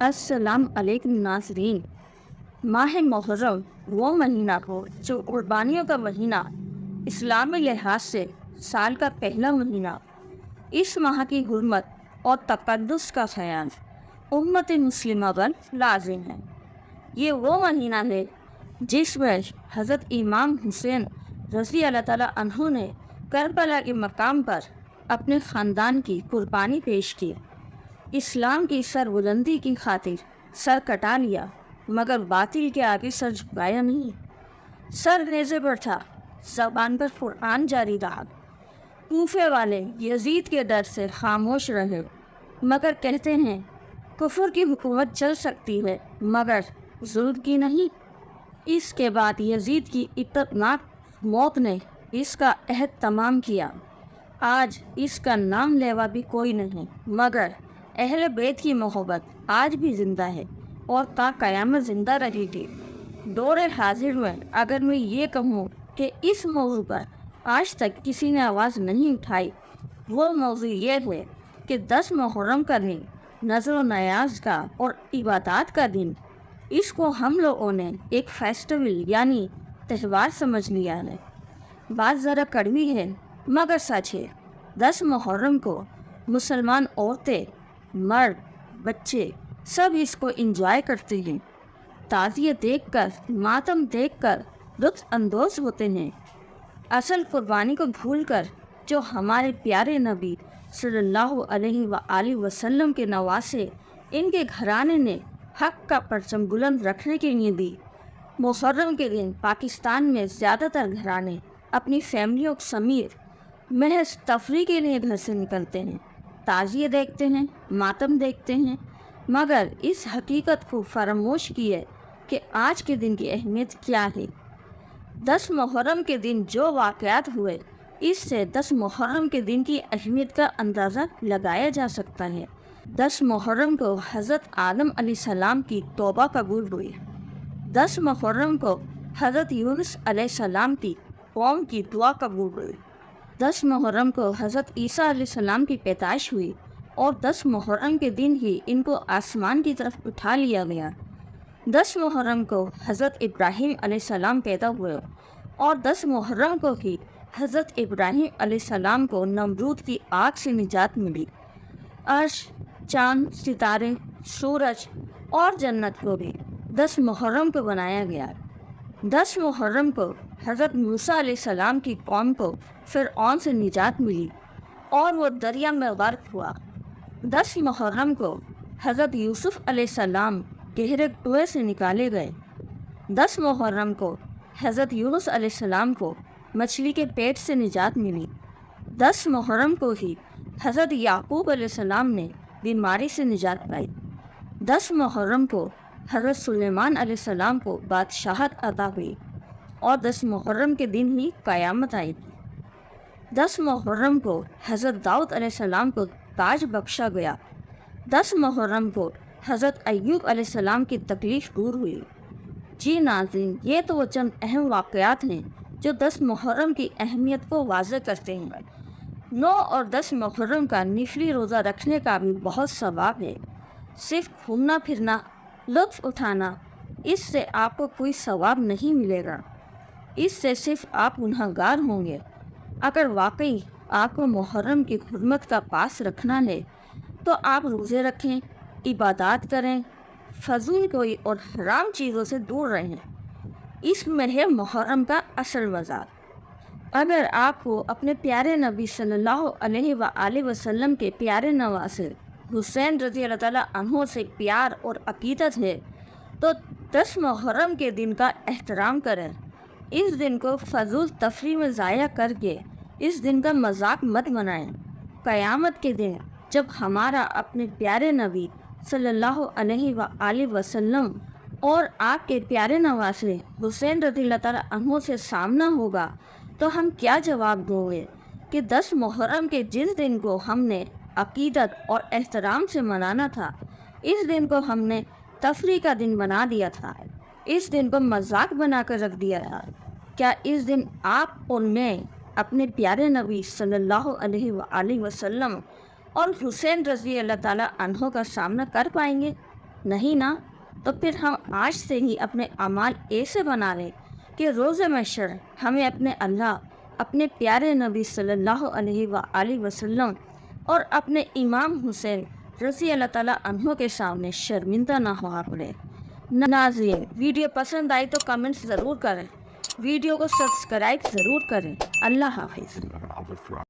अस्सलाम अलैकुम नाज़रीन। माह मुहर्रम वो महीना हो जो कुर्बानियों का महीना, इस्लामी लिहाज से साल का पहला महीना। इस माह की हुर्मत और तक़द्दुस का ख्याल उम्मत मुस्लिमा पर लाजिम है। ये वो महीना है जिसमें हज़रत इमाम हुसैन रज़ी अल्लाह ताला अन्हु ने करबला के मकाम पर अपने ख़ानदान की कुर्बानी पेश की। इस्लाम की सरबुलंदी की खातिर सर कटा लिया, मगर बातिल के आगे सर झुकाया नहीं। सर नेज़े पर था, ज़बान पर कुरान जारी रहा। कूफे वाले यजीद के डर से खामोश रहे, मगर कहते हैं कुफर की हुकूमत चल सकती है मगर जुल्म की नहीं। इसके बाद यजीद की इत्तनाक मौत ने इसका अहद तमाम किया। आज इसका नाम लेवा भी कोई नहीं, मगर अहले बैत की मोहब्बत आज भी ज़िंदा है और ता क़यामत ज़िंदा रहेगी। दौरे हाजिर में अगर मैं ये कहूँ कि इस मौजू पर आज तक किसी ने आवाज़ नहीं उठाई, वो मौजू ये है कि 10 मुहर्रम का दिन नज़र व नयाज का और इबादत का दिन, इसको हम लोगों ने एक फेस्टिवल यानी त्यौहार समझ लिया है। बात ज़रा कड़वी है मगर सच है। 10 मुहर्रम को मुसलमान औरतें, मर्द, बच्चे सब इसको एंजॉय करते हैं। ताज़िए देखकर, मातम देखकर लुत्फ़ अंदोज़ होते हैं। असल कुर्बानी को भूलकर जो हमारे प्यारे नबी सल्लल्लाहु अलैहि वसल्लम के नवासे इनके घराने ने हक़ का परचम बुलंद रखने के लिए दी। मुहर्रम के दिन पाकिस्तान में ज़्यादातर घराने अपनी फैमिलियों समेत महज तफरीह के लिए घर से निकलते हैं, ताज़िए देखते हैं, मातम देखते हैं, मगर इस हकीकत को फरामोश किए कि आज के दिन की अहमियत क्या है। 10 मुहर्रम के दिन जो वाक़यात हुए, इससे 10 मुहर्रम के दिन की अहमियत का अंदाज़ा लगाया जा सकता है। 10 मुहर्रम को हज़रत आदम अलैहिस्सलाम की तौबा कबूल हुई। 10 मुहर्रम को हज़रत यूनुस अलैहिस्सलाम की कौम की दुआ कबूल हुई। 10 मुहर्रम को हज़रत ईसा अलैहिस्सलाम की पैदाइश हुई और 10 मुहर्रम के दिन ही इनको आसमान की तरफ उठा लिया गया। 10 मुहर्रम को हज़रत इब्राहीम अलैहिस्सलाम पैदा हुए और 10 मुहर्रम को ही हज़रत इब्राहीम अलैहिस्सलाम को नमरूद की आग से निजात मिली। अर्श, चाँद, सितारे, सूरज और जन्नत को भी 10 मुहर्रम को बनाया गया। 10 मुहर्रम को हज़रत मूसा अलैहिस्सलाम की कौम को फ़िरऔन से निजात मिली और वो दरिया में गर्क हुआ। 10 मुहर्रम को हज़रत यूसुफ़ अलैहिस्सलाम गहरे कुएं से निकाले गए। 10 मुहर्रम को हज़रत यूनुस अलैहिस्सलाम को मछली के पेट से निजात मिली। 10 मुहर्रम को ही हज़रत याकूब अलैहिस्सलाम ने बीमारी से निजात पाई। 10 मुहर्रम को हज़रत सुलेमान अलैहिस्सलाम को बादशाहत अता हुई और 10 मुहर्रम के दिन ही क़यामत आई थी। 10 मुहर्रम को हज़रत दाऊद अलैहिस्सलाम को ताज बख्शा गया। 10 मुहर्रम को हज़रत अय्यूब अलैहिस्सलाम की तकलीफ़ दूर हुई। जी नाज़रीन, ये तो वो चंद अहम वाक़यात हैं जो 10 मुहर्रम की अहमियत को वाज़ह करते हैं। 9 और 10 मुहर्रम का निफली रोज़ा रखने का भी बहुत सवाब है। सिर्फ घूमना फिरना, लुत्फ़ उठाना, इससे आपको कोई सवाब नहीं मिलेगा। इससे सिर्फ आप गुनहगार होंगे। अगर वाकई आपको मुहर्रम की हुर्मत का पास रखना है तो आप रोज़े रखें, इबादत करें, फजूल कोई और हराम चीज़ों से दूर रहें। इसमें है मुहर्रम का असल मज़ा। अगर आपको अपने प्यारे नबी सल्लल्लाहु अलैहि वसल्लम के प्यारे नवासे हुसैन रज़ी अल्लाह ताला अन्हु से प्यार और अक़ीदत है तो 10 मुहर्रम के दिन का एहतराम करें। इस दिन को फजूल तफरीह में ज़ाया करके इस दिन का मजाक मत बनाएं। क़यामत के दिन जब हमारा अपने प्यारे नबी सल्लल्लाहु अलैहि वसल्लम और आपके प्यारे नवासे हुसैन रज़ी ताला अन्हु से सामना होगा तो हम क्या जवाब दोगे कि 10 मुहर्रम के जिस दिन को हमने अक़ीदत और एहतराम से मनाना था, इस दिन को हमने तफरीह का दिन बना दिया था, इस दिन को मजाक बना कर रख दिया था। क्या इस दिन आप और मैं अपने प्यारे नबी सल्लल्लाहु अलैहि वसल्लम और हुसैन रज़ी अल्लाह ताला अन्हो का सामना कर पाएंगे? نہیں نا، تو پھر ہم آج سے ہی اپنے اعمال ایسے بنا لیں کہ روز محشر ہمیں اپنے اللہ، اپنے پیارے نبی صلی اللہ علیہ وآلہ وسلم اور اپنے امام حسین رضی اللہ تعالیٰ عنہ کے سامنے شرمندہ نہ ہوا پڑے۔ ناظرین، ویڈیو پسند آئی تو کمنٹس ضرور کریں، ویڈیو کو سبسکرائب ضرور کریں۔ اللہ حافظ۔